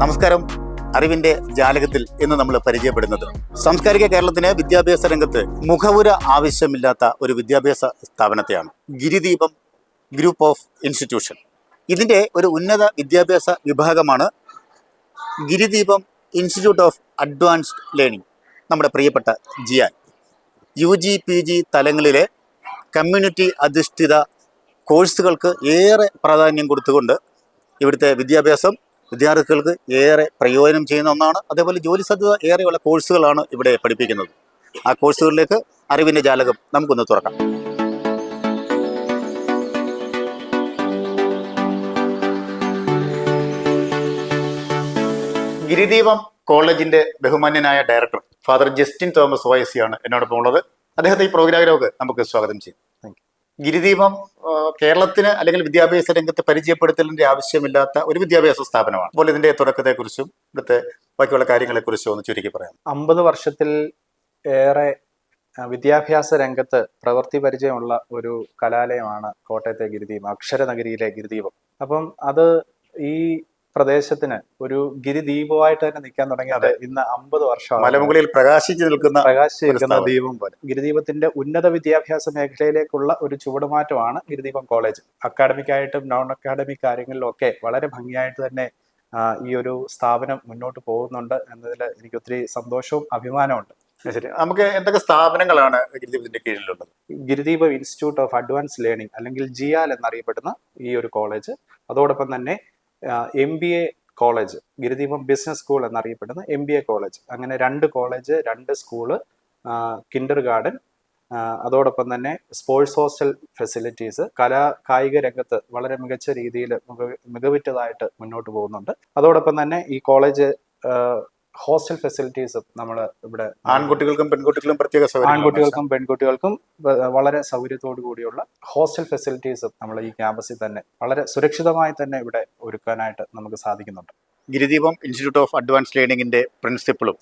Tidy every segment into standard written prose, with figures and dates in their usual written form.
നമസ്കാരം. അറിവിന്റെ ജാലകത്തിൽ ഇന്ന് നമ്മൾ പരിചയപ്പെടുന്നത് സാംസ്കാരിക കേരളത്തിന് വിദ്യാഭ്യാസ രംഗത്ത് മുഖവുര ആവശ്യമില്ലാത്ത ഒരു വിദ്യാഭ്യാസ സ്ഥാപനത്തെയാണ്. Girideepam group of institution. ഇതിൻ്റെ ഒരു ഉന്നത വിദ്യാഭ്യാസ വിഭാഗമാണ് Girideepam institute of advanced learning. നമ്മുടെ പ്രിയപ്പെട്ട ജിയാൻ UG PG തലങ്ങളിലെ കമ്മ്യൂണിറ്റി അധിഷ്ഠിത കോഴ്സുകൾക്ക് ഏറെ പ്രാധാന്യം കൊടുത്തുകൊണ്ട് ഇവിടുത്തെ വിദ്യാഭ്യാസം വിദ്യാർത്ഥികൾക്ക് ഏറെ പ്രയോജനം ചെയ്യുന്ന ഒന്നാണ്. അതേപോലെ ജോലി സാധ്യത ഏറെയുള്ള കോഴ്സുകളാണ് ഇവിടെ പഠിപ്പിക്കുന്നത്. ആ കോഴ്സുകളിലേക്ക് അറിവിൻ്റെ ജാലകം നമുക്കൊന്ന് തുറക്കാം. ഗിരിദീപം കോളേജിന്റെ ബഹുമാന്യനായ director father Justin Thomas OSC ആണ് എന്നോടൊപ്പം ഉള്ളത്. അദ്ദേഹത്തെ ഈ പ്രോഗ്രാമിലേക്ക് നമുക്ക് സ്വാഗതം ചെയ്യും. ഗിരിദീപം കേരളത്തിന് അല്ലെങ്കിൽ വിദ്യാഭ്യാസ രംഗത്ത് പരിചയപ്പെടുത്തലിന്റെ ആവശ്യമില്ലാത്ത ഒരു വിദ്യാഭ്യാസ സ്ഥാപനമാണ്. അപ്പോൾ ഇതിന്റെ തുടക്കത്തെക്കുറിച്ചും ഇവിടുത്തെ ബാക്കിയുള്ള കാര്യങ്ങളെക്കുറിച്ചും ഒന്ന് ചുരുക്കി പറയാം. 50 വർഷത്തിൽ ഏറെ വിദ്യാഭ്യാസ രംഗത്ത് പ്രവൃത്തി പരിചയമുള്ള ഒരു കലാലയമാണ് കോട്ടയത്തെ ഗിരിദീപം, അക്ഷരനഗരിയിലെ ഗിരിദീപം. അപ്പം അത് ഈ പ്രദേശത്തിന് ഒരു ഗിരിദീപമായിട്ട് തന്നെ നിൽക്കാൻ തുടങ്ങിയത് ഇന്ന് 50 വർഷം. മലമുകളിൽ പ്രകാശിച്ചു നിൽക്കുന്ന ദീപം പോലെ ഗിരിദീപത്തിന്റെ ഉന്നത വിദ്യാഭ്യാസ മേഖലയിലേക്കുള്ള ഒരു ചുവടുമാറ്റമാണ് ഗിരിദീപം കോളേജ്. അക്കാഡമിക് ആയിട്ടും നോൺ അക്കാഡമിക് കാര്യങ്ങളിലും ഒക്കെ വളരെ ഭംഗിയായിട്ട് തന്നെ ഈ ഒരു സ്ഥാപനം മുന്നോട്ട് പോകുന്നുണ്ട് എന്നതിൽ എനിക്ക് ഒത്തിരി സന്തോഷവും അഭിമാനമുണ്ട്. ശരി, നമുക്ക് എന്തൊക്കെ സ്ഥാപനങ്ങളാണ് ഗിരിദീപത്തിന്റെ കീഴിലുള്ളത്? Girideepam institute of advance learning അല്ലെങ്കിൽ GIAL എന്നറിയപ്പെടുന്ന ഈ ഒരു കോളേജ്, അതോടൊപ്പം തന്നെ MBA college, Girideepam business school എന്നറിയപ്പെടുന്ന MBA കോളേജ്, അങ്ങനെ 2 കോളേജ്, 2 സ്കൂള്, കിൻഡർ ഗാർഡൻ, അതോടൊപ്പം തന്നെ സ്പോർട്സ് ഹോസ്റ്റൽ ഫെസിലിറ്റീസ്, കായിക രംഗത്ത് വളരെ മികച്ച രീതിയിൽ മികവുറ്റതായിട്ട് മുന്നോട്ട് പോകുന്നുണ്ട്. അതോടൊപ്പം തന്നെ ഈ കോളേജ് ഹോസ്റ്റൽ ഫെസിലിറ്റീസും നമ്മൾ ഇവിടെ ആൺകുട്ടികൾക്കും പെൺകുട്ടികൾക്കും വളരെ സൗകര്യത്തോടു കൂടിയുള്ള ഹോസ്റ്റൽ ഫെസിലിറ്റീസും നമ്മൾ ഈ ക്യാമ്പസിൽ തന്നെ വളരെ സുരക്ഷിതമായി തന്നെ ഇവിടെ ഒരുക്കാനായിട്ട് നമുക്ക് സാധിക്കുന്നുണ്ട്. ഗിരിദീപം ഇൻസ്റ്റിറ്റ്യൂട്ട് ഓഫ് അഡ്വാൻസ് ലേണിംഗിന്റെ പ്രിൻസിപ്പളും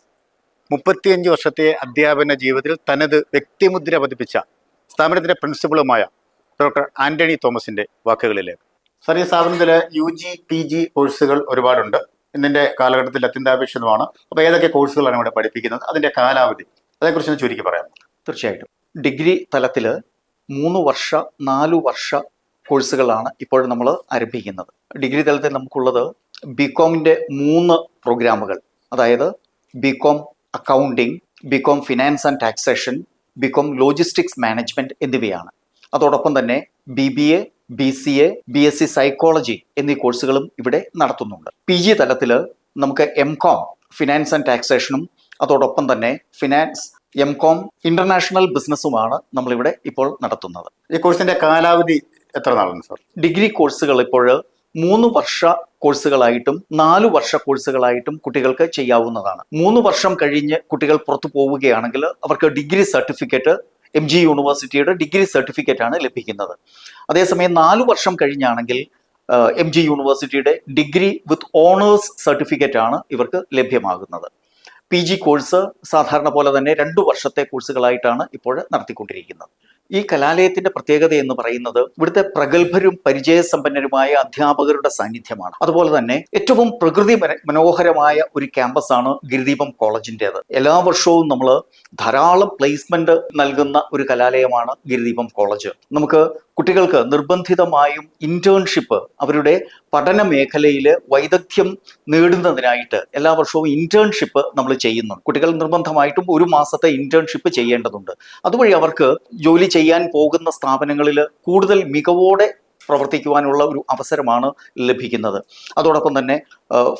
35 വർഷത്തെ അധ്യാപന ജീവിതത്തിൽ തനത് വ്യക്തിമുദ്ര പതിപ്പിച്ച സ്ഥാപനത്തിന്റെ പ്രിൻസിപ്പളുമായ ഡോക്ടർ ആന്റണി തോമസിന്റെ വാക്കുകളിലേക്ക്. സാർ, ഈ സ്ഥാപനത്തിൽ UG PG കോഴ്സുകൾ ഒരുപാടുണ്ട്. ഇന്നിന്റെ കാലഘട്ടത്തിൽ അത്യന്താപേക്ഷിതമാണ്. അപ്പോൾ ഏതൊക്കെ കോഴ്സുകളാണ് ഇവിടെ പഠിപ്പിക്കുന്നത്, അതിന്റെ കാലാവധി, അതേക്കുറിച്ച് ചുരുക്കി പറയാം. തീർച്ചയായിട്ടും ഡിഗ്രി തലത്തിൽ 3 വർഷ 4 വർഷ കോഴ്സുകളാണ് ഇപ്പോൾ നമ്മൾ ആരംഭിക്കുന്നത്. ഡിഗ്രി തലത്തിൽ നമുക്കുള്ളത് BComന്റെ 3 പ്രോഗ്രാമുകൾ, അതായത് BCom accounting, BCom finance and taxation, BCom logistics management എന്നിവയാണ്. അതോടൊപ്പം തന്നെ BBA, BCA, BSc സൈക്കോളജി എന്നീ കോഴ്സുകളും ഇവിടെ നടത്തുന്നുണ്ട്. PG തലത്തിൽ നമുക്ക് MCom ഫിനാൻസ് ആൻഡ് ടാക്സേഷനും അതോടൊപ്പം തന്നെ ഫിനാൻസ് MCom ഇന്റർനാഷണൽ ബിസിനസ്സുമാണ് നമ്മളിവിടെ ഇപ്പോൾ നടത്തുന്നത്. ഈ കോഴ്സിന്റെ കാലാവധി എത്ര നാളാണ് സാർ? ഡിഗ്രി കോഴ്സുകൾ ഇപ്പോൾ 3 വർഷ കോഴ്സുകളായിട്ടും 4 വർഷ കോഴ്സുകളായിട്ടും കുട്ടികൾക്ക് ചെയ്യാവുന്നതാണ്. 3 വർഷം കഴിഞ്ഞ് കുട്ടികൾ പുറത്തു പോവുകയാണെങ്കിൽ അവർക്ക് ഡിഗ്രി സർട്ടിഫിക്കറ്റ്, MG യൂണിവേഴ്സിറ്റിയുടെ ഡിഗ്രി സർട്ടിഫിക്കറ്റ് ആണ് ലഭിക്കുന്നത്. അതേസമയം 4 വർഷം കഴിഞ്ഞാണെങ്കിൽ MG യൂണിവേഴ്സിറ്റിയുടെ ഡിഗ്രി വിത്ത് ഓണേഴ്സ് സർട്ടിഫിക്കറ്റ് ആണ് ഇവർക്ക് ലഭ്യമാകുന്നത്. PG കോഴ്സ് സാധാരണ പോലെ തന്നെ 2 വർഷത്തെ കോഴ്സുകളായിട്ടാണ് ഇപ്പോൾ നടത്തിക്കൊണ്ടിരിക്കുന്നത്. ഈ കലാലയത്തിന്റെ പ്രത്യേകത എന്ന് പറയുന്നത് ഇവിടുത്തെ പ്രഗത്ഭരും പരിചയസമ്പന്നരുമായ അധ്യാപകരുടെ സാന്നിധ്യമാണ്. അതുപോലെ തന്നെ ഏറ്റവും പ്രകൃതി മനോഹരമായ ഒരു ക്യാമ്പസാണ് ഗിരിദീപം കോളേജിൻ്റെത്. എല്ലാ വർഷവും നമ്മൾ ധാരാളം പ്ലേസ്മെന്റ് നൽകുന്ന ഒരു കലാലയമാണ് ഗിരിദീപം കോളേജ്. നമുക്ക് കുട്ടികൾക്ക് നിർബന്ധിതമായും ഇന്റേൺഷിപ്പ്, അവരുടെ പഠന മേഖലയിൽ വൈദഗ്ധ്യം നേടുന്നതിനായിട്ട് എല്ലാ വർഷവും ഇന്റേൺഷിപ്പ് നമ്മൾ ചെയ്യുന്നുണ്ട്. കുട്ടികൾ നിർബന്ധമായിട്ടും 1 മാസത്തെ ഇന്റേൺഷിപ്പ് ചെയ്യേണ്ടതുണ്ട്. അതുവഴി അവർക്ക് ജോലി ചെയ്യാൻ പോകുന്ന സ്ഥാപനങ്ങളിൽ കൂടുതൽ മികവോടെ പ്രവർത്തിക്കുവാനുള്ള ഒരു അവസരമാണ് ലഭിക്കുന്നത്. അതോടൊപ്പം തന്നെ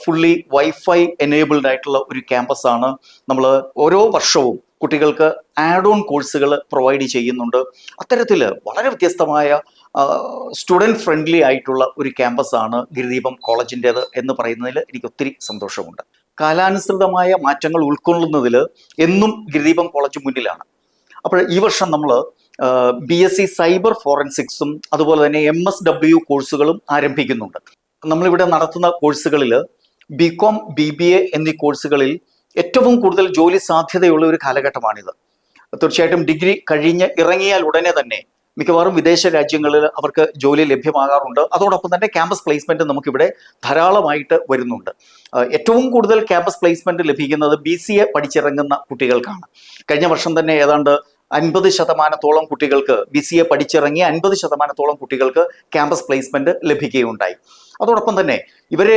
ഫുള്ളി വൈഫൈ എനേബിൾഡ് ആയിട്ടുള്ള ഒരു ക്യാമ്പസാണ്. നമ്മൾ ഓരോ വർഷവും കുട്ടികൾക്ക് ആഡ് ഓൺ കോഴ്സുകൾ പ്രൊവൈഡ് ചെയ്യുന്നുണ്ട്. അത്തരത്തിൽ വളരെ വ്യത്യസ്തമായ സ്റ്റുഡൻറ് ഫ്രണ്ട്ലി ആയിട്ടുള്ള ഒരു ക്യാമ്പസാണ് ഗിരിദീപം കോളേജിൻ്റേത് എന്ന് പറയുന്നതിൽ എനിക്ക് ഒത്തിരി സന്തോഷമുണ്ട്. കാലാനുസൃതമായ മാറ്റങ്ങൾ ഉൾക്കൊള്ളുന്നതിൽ എന്നും ഗിരിദീപം കോളേജ് മുന്നിലാണ്. അപ്പോൾ ഈ വർഷം നമ്മൾ BSc സൈബർ ഫോറൻസിക്സും അതുപോലെ തന്നെ MSW കോഴ്സുകളും ആരംഭിക്കുന്നുണ്ട്. നമ്മളിവിടെ നടത്തുന്ന കോഴ്സുകളിൽ BCom, BBA എന്നീ കോഴ്സുകളിൽ ഏറ്റവും കൂടുതൽ ജോലി സാധ്യതയുള്ള ഒരു കാലഘട്ടമാണിത്. തീർച്ചയായിട്ടും ഡിഗ്രി കഴിഞ്ഞ് ഇറങ്ങിയാൽ ഉടനെ തന്നെ മിക്കവാറും വിദേശ രാജ്യങ്ങളിൽ അവർക്ക് ജോലി ലഭ്യമാകാറുണ്ട്. അതോടൊപ്പം തന്നെ ക്യാമ്പസ് പ്ലേസ്മെന്റ് നമുക്കിവിടെ ധാരാളമായിട്ട് വരുന്നുണ്ട്. ഏറ്റവും കൂടുതൽ ക്യാമ്പസ് പ്ലേസ്മെന്റ് ലഭിക്കുന്നത് BCA പഠിച്ചിറങ്ങുന്ന കുട്ടികൾക്കാണ്. കഴിഞ്ഞ വർഷം തന്നെ ഏതാണ്ട് 50% കുട്ടികൾക്ക് BCA പഠിച്ചിറങ്ങിയ 50% കുട്ടികൾക്ക് ക്യാമ്പസ് പ്ലേസ്മെന്റ് ലഭിക്കുകയുണ്ടായി. അതോടൊപ്പം തന്നെ ഇവര്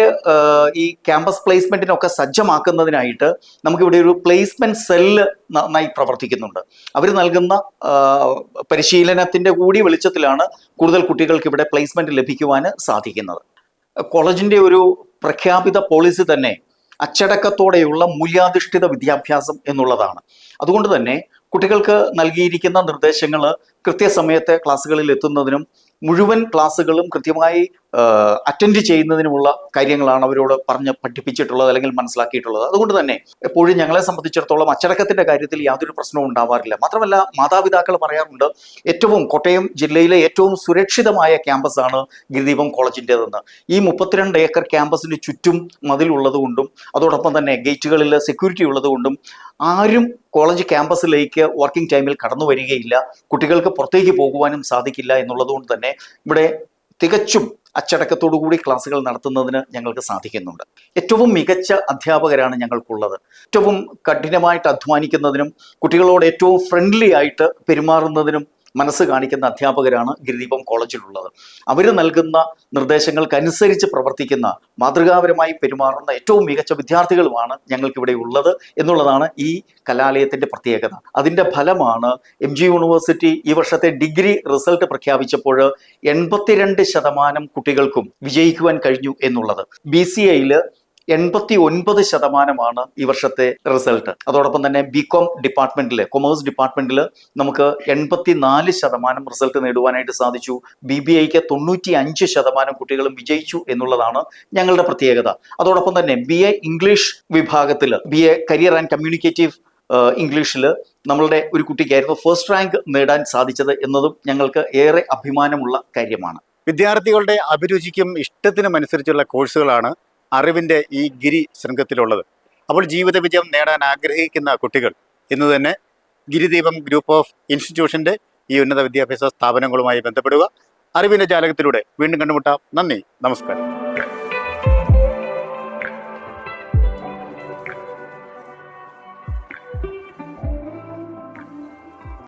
ഈ ക്യാമ്പസ് പ്ലേസ്മെന്റിനൊക്കെ സജ്ജമാക്കുന്നതിനായിട്ട് നമുക്കിവിടെ ഒരു പ്ലേസ്മെന്റ് സെല്ല് നന്നായി പ്രവർത്തിക്കുന്നുണ്ട്. അവർ നൽകുന്ന പരിശീലനത്തിന്റെ കൂടി വെളിച്ചത്തിലാണ് കൂടുതൽ കുട്ടികൾക്ക് ഇവിടെ പ്ലേസ്മെന്റ് ലഭിക്കുവാൻ സാധിക്കുന്നത്. കോളേജിന്റെ ഒരു പ്രഖ്യാപിത പോളിസി തന്നെ അച്ചടക്കത്തോടെയുള്ള മൂല്യാധിഷ്ഠിത വിദ്യാഭ്യാസം എന്നുള്ളതാണ്. അതുകൊണ്ട് തന്നെ കുട്ടികൾക്ക് നൽകിയിരിക്കുന്ന നിർദ്ദേശങ്ങൾ കൃത്യസമയത്തെ ക്ലാസ്സുകളിൽ എത്തുന്നതിനും മുഴുവൻ ക്ലാസ്സുകളും കൃത്യമായി അറ്റൻഡ് ചെയ്യുന്നതിനുമുള്ള കാര്യങ്ങളാണ് അവരോട് പറഞ്ഞ് പഠിപ്പിച്ചിട്ടുള്ളത് അല്ലെങ്കിൽ മനസ്സിലാക്കിയിട്ടുള്ളത്. അതുകൊണ്ട് തന്നെ എപ്പോഴും ഞങ്ങളെ സംബന്ധിച്ചിടത്തോളം അച്ചടക്കത്തിന്റെ കാര്യത്തിൽ യാതൊരു പ്രശ്നവും ഉണ്ടാവാറില്ല. മാത്രമല്ല മാതാപിതാക്കൾ പറയാറുണ്ട് കോട്ടയം ജില്ലയിലെ ഏറ്റവും സുരക്ഷിതമായ ക്യാമ്പസാണ് ഗിരിദീപം കോളേജിൻ്റെതെന്ന്. ഈ 32 ഏക്കർ ക്യാമ്പസിന് ചുറ്റും മതിലുള്ളതുകൊണ്ടും അതോടൊപ്പം തന്നെ ഗേറ്റുകളിൽ സെക്യൂരിറ്റി ഉള്ളതുകൊണ്ടും ആരും കോളേജ് ക്യാമ്പസിലേക്ക് വർക്കിംഗ് ടൈമിൽ കടന്നു വരികയില്ല. കുട്ടികൾക്ക് പുറത്തേക്ക് പോകുവാനും സാധിക്കില്ല എന്നുള്ളതുകൊണ്ട് തന്നെ ഇവിടെ തികച്ചും അച്ചടക്കത്തോടുകൂടി ക്ലാസ്സുകൾ നടത്തുന്നതിന് ഞങ്ങൾക്ക് സാധിക്കുന്നുണ്ട്. ഏറ്റവും മികച്ച അധ്യാപകരാണ് ഞങ്ങൾക്കുള്ളത്. ഏറ്റവും കഠിനമായിട്ട് അധ്വാനിക്കുന്നതിനും കുട്ടികളോട് ഏറ്റവും ഫ്രണ്ട്ലി ആയിട്ട് പെരുമാറുന്നതിനും മനസ്സ് കാണിക്കുന്ന അധ്യാപകരാണ് ഗിരിദീപം കോളേജിലുള്ളത്. അവർ നൽകുന്ന നിർദ്ദേശങ്ങൾക്കനുസരിച്ച് പ്രവർത്തിക്കുന്ന മാതൃകാപരമായി പെരുമാറുന്ന ഏറ്റവും മികച്ച വിദ്യാർത്ഥികളുമാണ് ഞങ്ങൾക്കിവിടെ ഉള്ളത് എന്നുള്ളതാണ് ഈ കലാലയത്തിന്റെ പ്രത്യേകത. അതിന്റെ ഫലമാണ് MG യൂണിവേഴ്സിറ്റി ഈ വർഷത്തെ ഡിഗ്രി റിസൾട്ട് പ്രഖ്യാപിച്ചപ്പോൾ 82% കുട്ടികൾക്കും വിജയിക്കുവാൻ കഴിഞ്ഞു എന്നുള്ളത്. BCAയിൽ 89% ഈ വർഷത്തെ റിസൾട്ട്. അതോടൊപ്പം തന്നെ BCom ഡിപ്പാർട്ട്മെന്റിൽ, കൊമേഴ്സ് ഡിപ്പാർട്ട്മെന്റിൽ നമുക്ക് 84% റിസൾട്ട് നേടുവാനായിട്ട് സാധിച്ചു. BBAക്ക് 95% കുട്ടികളും വിജയിച്ചു എന്നുള്ളതാണ് ഞങ്ങളുടെ പ്രത്യേകത. അതോടൊപ്പം തന്നെ BA ഇംഗ്ലീഷ് വിഭാഗത്തിൽ BA കരിയർ ആൻഡ് കമ്മ്യൂണിക്കേറ്റീവ് ഇംഗ്ലീഷിൽ നമ്മളുടെ ഒരു കുട്ടിക്കായിരുന്നു ഫസ്റ്റ് റാങ്ക് നേടാൻ സാധിച്ചത് എന്നതും ഞങ്ങൾക്ക് ഏറെ അഭിമാനമുള്ള കാര്യമാണ്. വിദ്യാർത്ഥികളുടെ അഭിരുചിക്കും ഇഷ്ടത്തിനും അനുസരിച്ചുള്ള കോഴ്സുകളാണ് അറിവിൻ്റെ ഈ ഗിരി ശൃംഖത്തിലുള്ളത്. അപ്പോൾ ജീവിത വിജയം നേടാൻ ആഗ്രഹിക്കുന്ന കുട്ടികൾ ഇന്ന് തന്നെ ഗിരിദീപം ഗ്രൂപ്പ് ഓഫ് ഇൻസ്റ്റിറ്റ്യൂഷൻ്റെ ഈ ഉന്നത വിദ്യാഭ്യാസ സ്ഥാപനങ്ങളുമായി ബന്ധപ്പെടുക. അറിവിൻ്റെ ജാലകത്തിലൂടെ വീണ്ടും കണ്ടുമുട്ടാം. നന്ദി, നമസ്കാരം.